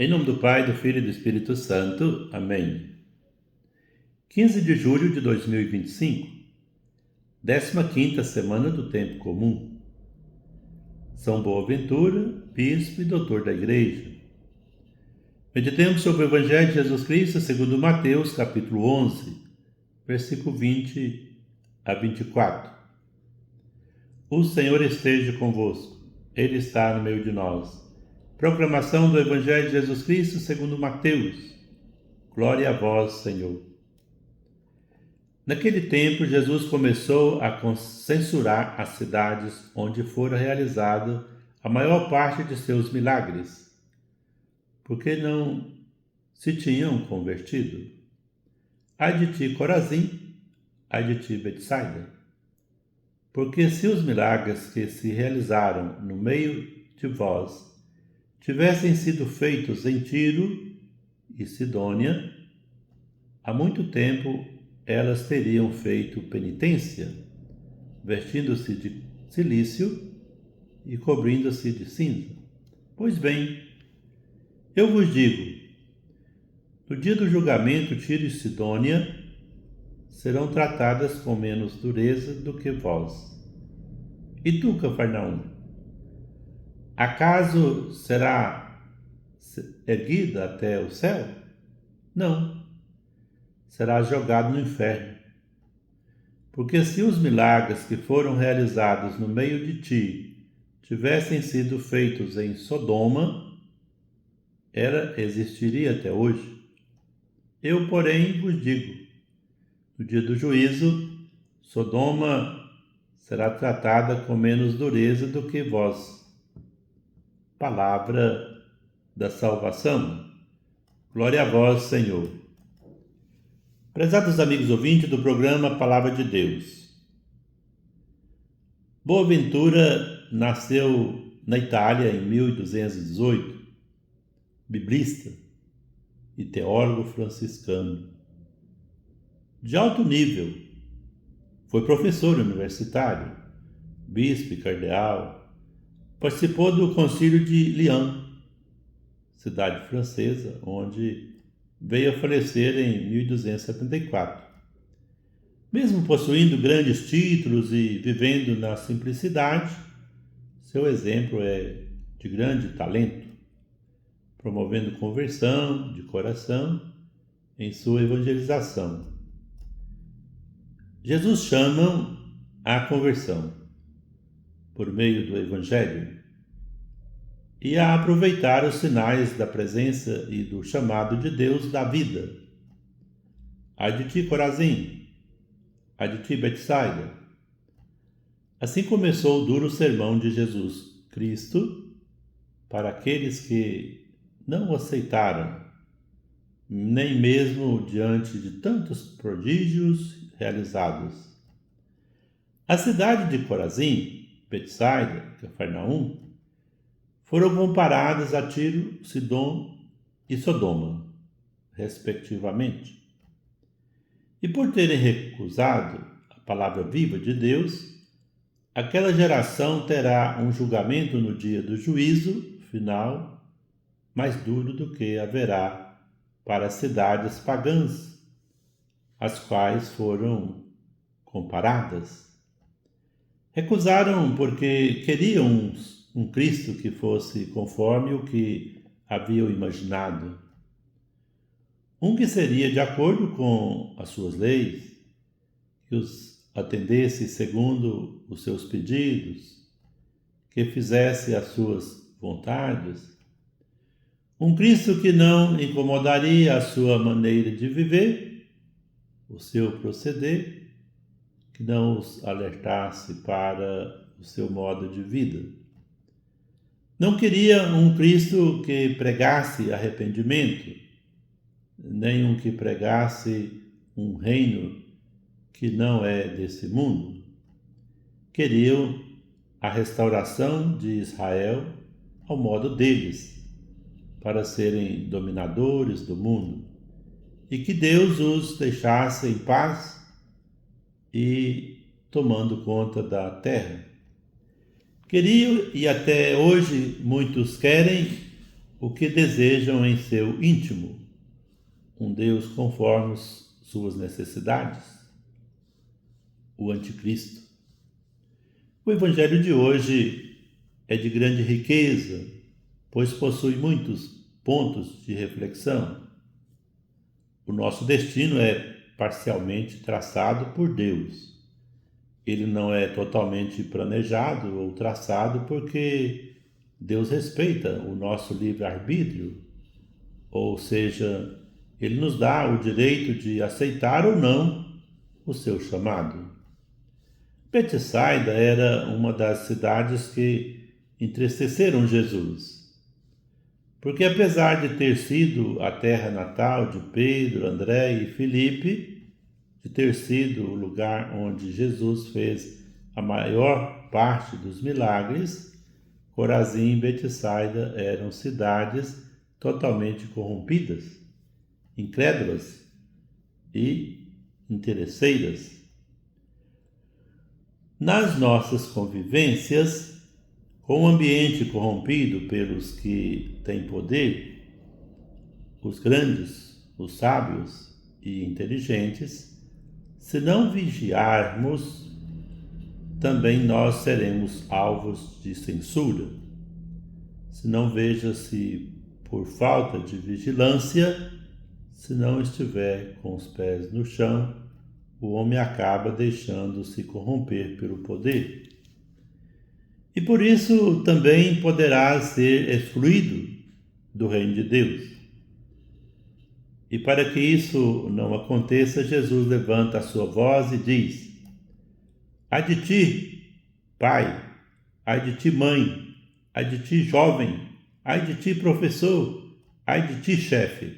Em nome do Pai, do Filho e do Espírito Santo. Amém. 15 de julho de 2025, 15ª semana do Tempo Comum. São Boaventura, Bispo e Doutor da Igreja. Meditemos sobre o Evangelho de Jesus Cristo segundo Mateus, capítulo 11, versículo 20 a 24. O Senhor esteja convosco, Ele está no meio de nós. Proclamação do Evangelho de Jesus Cristo segundo Mateus. Glória a vós, Senhor. Naquele tempo, Jesus começou a censurar as cidades onde fora realizada a maior parte de seus milagres, porque não se tinham convertido. Ai de ti, Corazim, ai de ti, Betsaida. Porque se os milagres que se realizaram no meio de vós tivessem sido feitos em Tiro e Sidônia, há muito tempo elas teriam feito penitência, vestindo-se de cilício e cobrindo-se de cinza. Pois bem, eu vos digo, no dia do julgamento, Tiro e Sidônia serão tratadas com menos dureza do que vós. E tu, Cafarnaum, acaso será erguida até o céu? Não, será jogado no inferno. Porque se os milagres que foram realizados no meio de ti tivessem sido feitos em Sodoma, ela existiria até hoje. Eu, porém, vos digo, no dia do juízo, Sodoma será tratada com menos dureza do que vós. Palavra da salvação. Glória a vós, Senhor. Prezados amigos ouvintes do programa Palavra de Deus. Boaventura nasceu na Itália em 1218, biblista e teólogo franciscano. De alto nível, foi professor universitário, bispo e cardeal, participou do Concílio de Lyon, cidade francesa, onde veio a falecer em 1274. Mesmo possuindo grandes títulos e vivendo na simplicidade, seu exemplo é de grande talento, promovendo conversão de coração em sua evangelização. Jesus chama à conversão por meio do Evangelho e a aproveitar os sinais da presença e do chamado de Deus da vida. Ai de ti, Corazim, ai de ti, Betsaida. Assim começou o duro sermão de Jesus Cristo para aqueles que não o aceitaram, nem mesmo diante de tantos prodígios realizados. A cidade de Corazim, Betsaida, Cafarnaum, foram comparadas a Tiro, Sidom e Sodoma, respectivamente. E por terem recusado a palavra viva de Deus, aquela geração terá um julgamento no dia do juízo final mais duro do que haverá para as cidades pagãs, as quais foram comparadas. Recusaram porque queriam um Cristo que fosse conforme o que haviam imaginado. Um que seria de acordo com as suas leis, que os atendesse segundo os seus pedidos, que fizesse as suas vontades. Um Cristo que não incomodaria a sua maneira de viver, o seu proceder, que não os alertasse para o seu modo de vida. Não queria um Cristo que pregasse arrependimento, nem um que pregasse um reino que não é desse mundo. Queriam a restauração de Israel ao modo deles, para serem dominadores do mundo, e que Deus os deixasse em paz e tomando conta da terra. Queriam, e até hoje muitos querem, o que desejam em seu íntimo, um Deus conforme suas necessidades, o anticristo. O evangelho de hoje é de grande riqueza, pois possui muitos pontos de reflexão. O nosso destino é parcialmente traçado por Deus. Ele não é totalmente planejado ou traçado porque Deus respeita o nosso livre-arbítrio, ou seja, Ele nos dá o direito de aceitar ou não o seu chamado. Betsaida era uma das cidades que entristeceram Jesus, porque apesar de ter sido a terra natal de Pedro, André e Filipe, de ter sido o lugar onde Jesus fez a maior parte dos milagres, Corazim e Betsaida eram cidades totalmente corrompidas, incrédulas e interesseiras. Nas nossas convivências, com o ambiente corrompido pelos que têm poder, os grandes, os sábios e inteligentes, se não vigiarmos, também nós seremos alvos de censura. Se não veja-se por falta de vigilância, se não estiver com os pés no chão, o homem acaba deixando-se corromper pelo poder. E por isso também poderá ser excluído do reino de Deus. E para que isso não aconteça, Jesus levanta a sua voz e diz: ai de ti, pai, ai de ti, mãe, ai de ti, jovem, ai de ti, professor, ai de ti, chefe,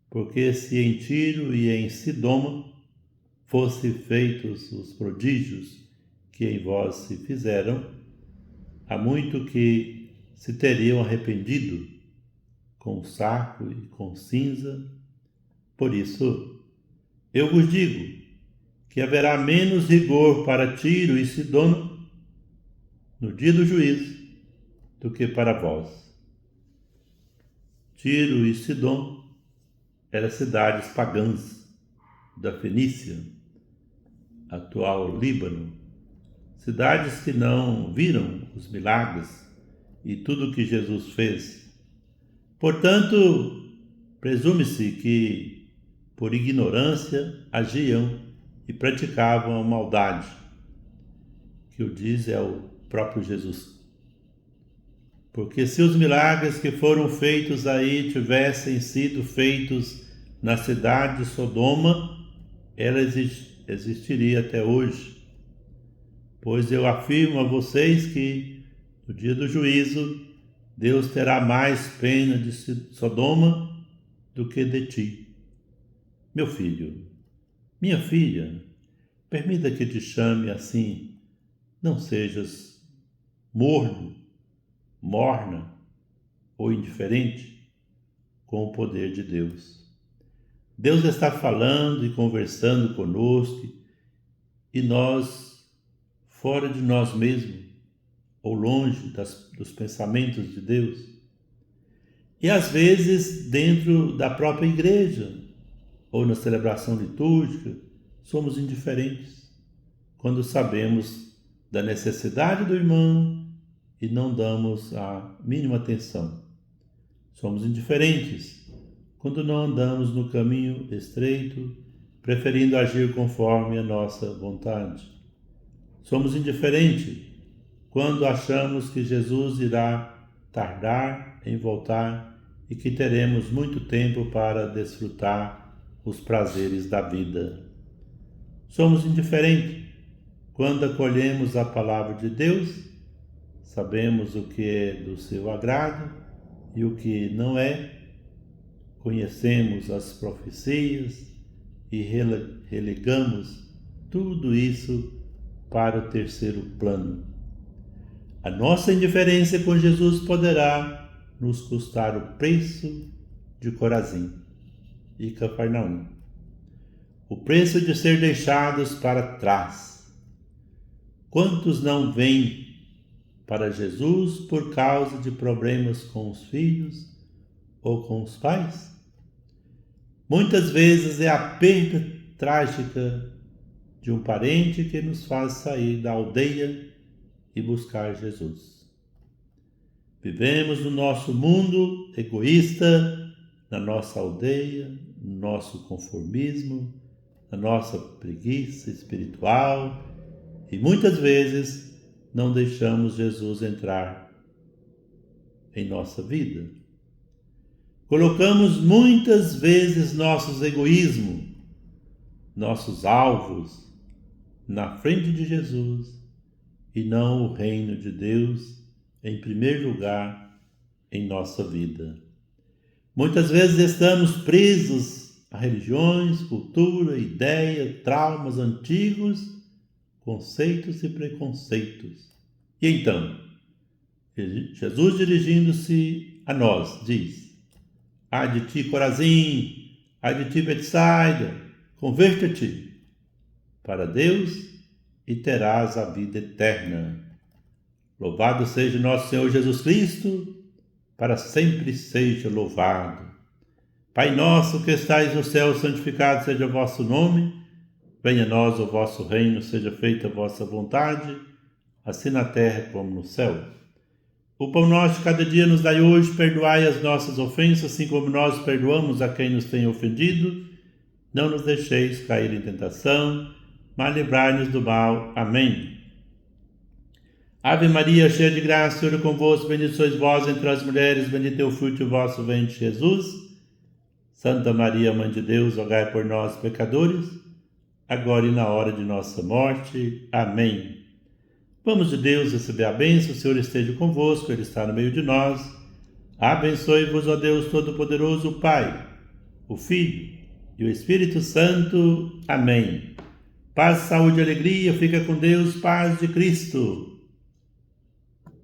porque se em Tiro e em Sidom fossem feitos os prodígios que em vós se fizeram, há muito que se teriam arrependido com saco e com cinza. Por isso, eu vos digo que haverá menos rigor para Tiro e Sidom no dia do juízo do que para vós. Tiro e Sidom eram cidades pagãs da Fenícia, atual Líbano, cidades que não viram os milagres e tudo o que Jesus fez. Portanto, presume-se que, por ignorância, agiam e praticavam a maldade, que o diz é o próprio Jesus. Porque se os milagres que foram feitos aí tivessem sido feitos na cidade de Sodoma, ela existiria até hoje. Pois eu afirmo a vocês que, no dia do juízo, Deus terá mais pena de Sodoma do que de ti. Meu filho, minha filha, permita que te chame assim, não sejas morno, morna ou indiferente com o poder de Deus. Deus está falando e conversando conosco e nós, fora de nós mesmos ou longe dos pensamentos de Deus, e às vezes dentro da própria igreja ou na celebração litúrgica, somos indiferentes quando sabemos da necessidade do irmão e não damos a mínima atenção. Somos indiferentes quando não andamos no caminho estreito, preferindo agir conforme a nossa vontade. Somos indiferentes quando achamos que Jesus irá tardar em voltar e que teremos muito tempo para desfrutar os prazeres da vida. Somos indiferentes quando acolhemos a palavra de Deus, sabemos o que é do seu agrado e o que não é, conhecemos as profecias e relegamos tudo isso para o terceiro plano. A nossa indiferença com Jesus poderá nos custar o preço de Corazim e Cafarnaum, o preço de ser deixados para trás. Quantos não vêm para Jesus por causa de problemas com os filhos, ou com os pais? Muitas vezes é a perda trágica de um parente que nos faz sair da aldeia e buscar Jesus. Vivemos no nosso mundo egoísta, na nossa aldeia, no nosso conformismo, na nossa preguiça espiritual, e muitas vezes não deixamos Jesus entrar em nossa vida. Colocamos muitas vezes nossos egoísmos, nossos alvos, na frente de Jesus e não o reino de Deus em primeiro lugar em nossa vida. Muitas vezes estamos presos a religiões, cultura, ideias, traumas antigos, conceitos e preconceitos. E então, Jesus, dirigindo-se a nós, diz: ai de ti, Corazim, ai de ti, Betsaida, converta-te para Deus e terás a vida eterna. Louvado seja nosso Senhor Jesus Cristo, para sempre seja louvado. Pai nosso que estais no céu, santificado seja o vosso nome. Venha a nós o vosso reino, seja feita a vossa vontade, assim na terra como no céu. O pão nosso de cada dia nos dai hoje, perdoai as nossas ofensas, assim como nós perdoamos a quem nos tem ofendido. Não nos deixeis cair em tentação, mas livrai-nos do mal. Amém. Ave Maria, cheia de graça, o Senhor é convosco, bendita sois vós entre as mulheres, bendito é o fruto do vosso ventre, Jesus. Santa Maria, Mãe de Deus, rogai por nós, pecadores, agora e na hora de nossa morte. Amém. Vamos de Deus receber a bênção, o Senhor esteja convosco, Ele está no meio de nós. Abençoe-vos, ó Deus Todo-Poderoso, o Pai, o Filho e o Espírito Santo. Amém. Paz, saúde e alegria, fica com Deus, paz de Cristo.